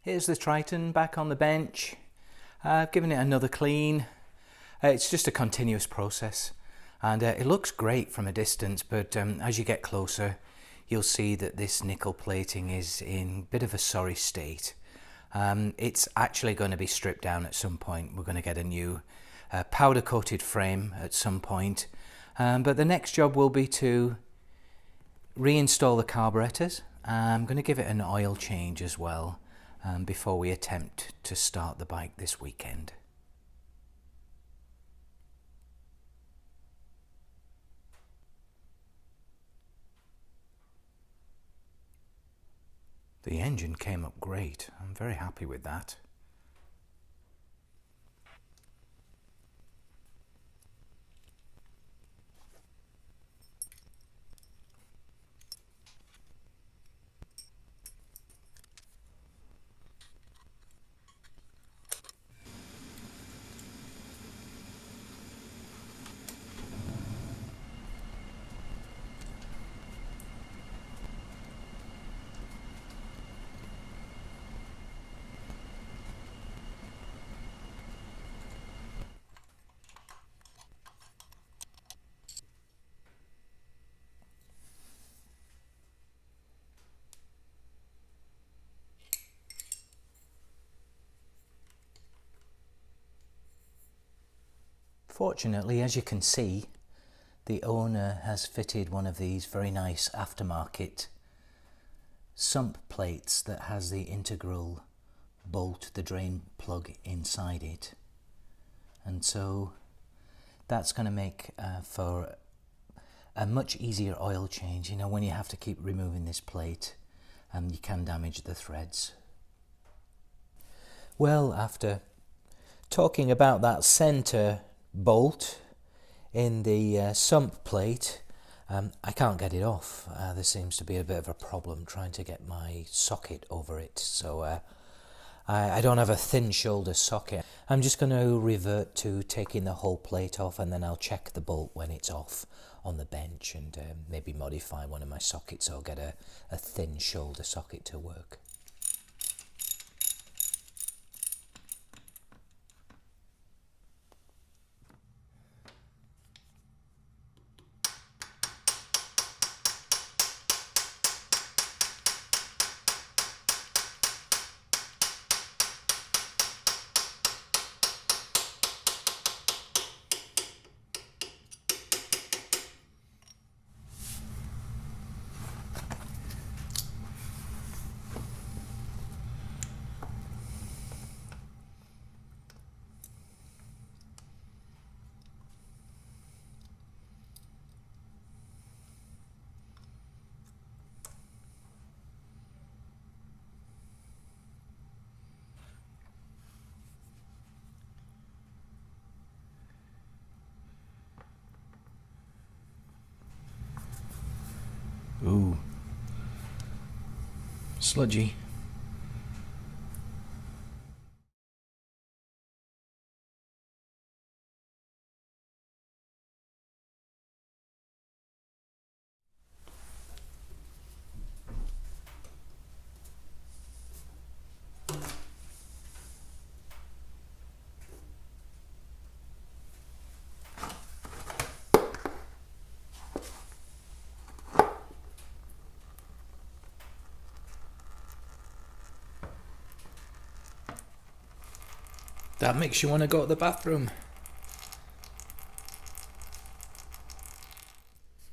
Here's the Triton back on the bench. I've given it another clean. It's just a continuous process, and it looks great from a distance, but as you get closer you'll see that this nickel plating is in a bit of a sorry state. It's actually going to be stripped down at some point. We're going to get a new powder coated frame at some point, but the next job will be to reinstall the carburetors. I'm going to give it an oil change as well before we attempt to start the bike this weekend. The engine came up great. I'm very happy with that. Fortunately, as you can see, the owner has fitted one of these very nice aftermarket sump plates that has the integral bolt, the drain plug inside it, and so that's going to make for a much easier oil change. You know, when you have to keep removing this plate, you can damage the threads. Well, after talking about that center bolt in the sump plate, I can't get it off. There seems to be a bit of a problem trying to get my socket over it, so I don't have a thin shoulder socket. I'm just going to revert to taking the whole plate off, and then I'll check the bolt when it's off on the bench and maybe modify one of my sockets or get a thin shoulder socket to work. Ooh, sludgy. That makes you want to go to the bathroom.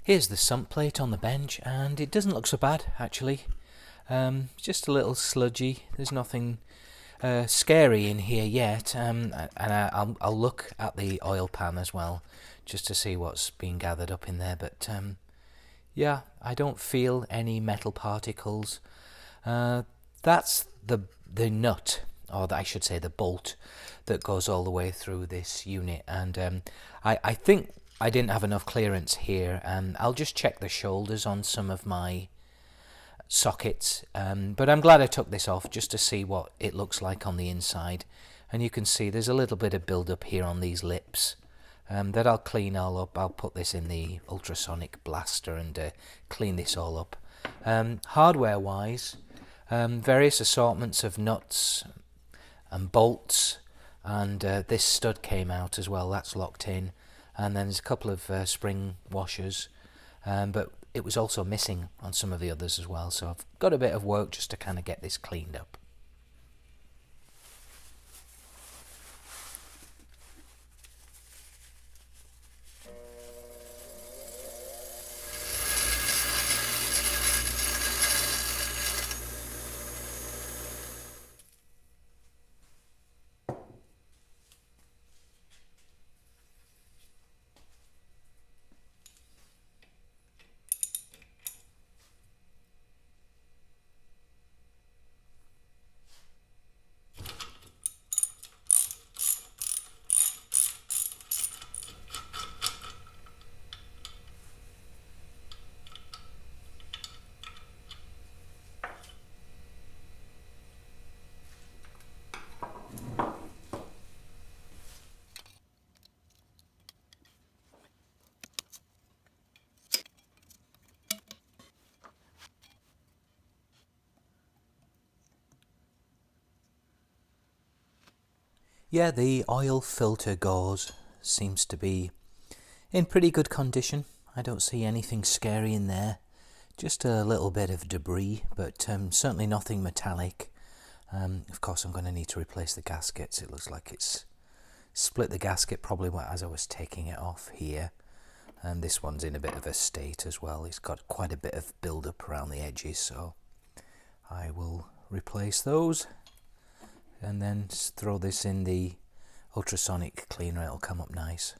Here's the sump plate on the bench, and it doesn't look so bad actually. Just a little sludgy. There's nothing scary in here yet, and I'll look at the oil pan as well just to see what's being gathered up in there, but yeah, I don't feel any metal particles. That's the nut, or I should say the bolt, that goes all the way through this unit, and I think I didn't have enough clearance here. I'll just check the shoulders on some of my sockets, but I'm glad I took this off just to see what it looks like on the inside, and you can see there's a little bit of build up here on these lips that I'll clean all up. I'll put this in the ultrasonic blaster and clean this all up. Hardware wise, Various assortments of nuts and bolts, and this stud came out as well, that's locked in, and then there's a couple of spring washers, but it was also missing on some of the others as well, so I've got a bit of work just to kind of get this cleaned up. Yeah, the oil filter gauze seems to be in pretty good condition. I don't see anything scary in there. Just a little bit of debris, but certainly nothing metallic. Of course, I'm going to need to replace the gaskets. It looks like it's split the gasket probably as I was taking it off here. And this one's in a bit of a state as well. It's got quite a bit of build-up around the edges, so I will replace those. And then just throw this in the ultrasonic cleaner, it'll come up nice.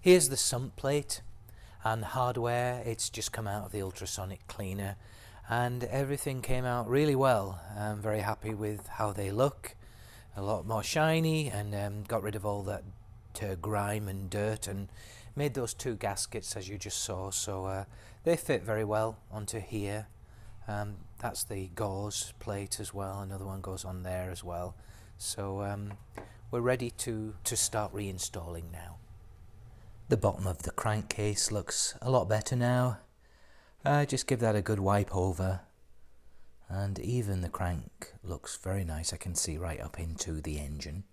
Here's the sump plate and hardware. It's just come out of the ultrasonic cleaner and everything came out really well. I'm very happy with how they look. A lot more shiny, and got rid of all that grime and dirt and made those two gaskets as you just saw, so they fit very well onto here. That's the gauze plate as well, another one goes on there as well. So we're ready to start reinstalling now. The bottom of the crankcase looks a lot better now. Just give that a good wipe over, and even the crank looks very nice. I can see right up into the engine.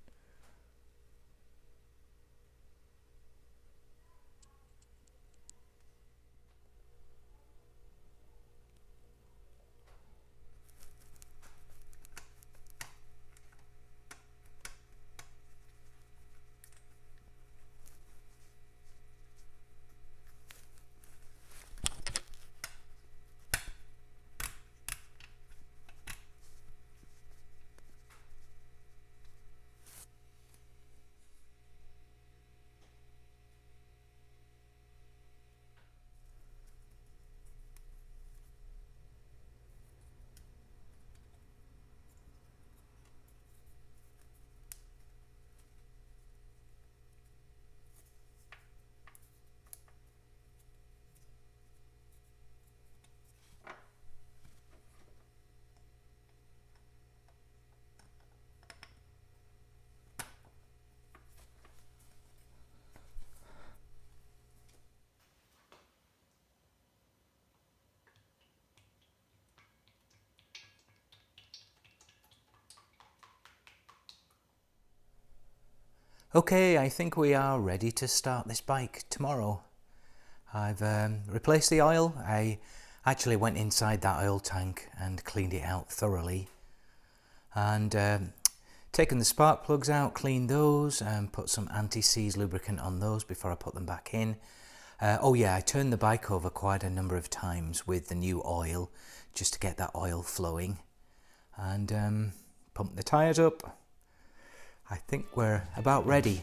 Okay, I think we are ready to start this bike tomorrow. I've replaced the oil. I actually went inside that oil tank and cleaned it out thoroughly, and taken the spark plugs out, cleaned those, and put some anti-seize lubricant on those before I put them back in. Oh yeah, I turned the bike over quite a number of times with the new oil just to get that oil flowing, and pumped the tyres up. I think we're about ready.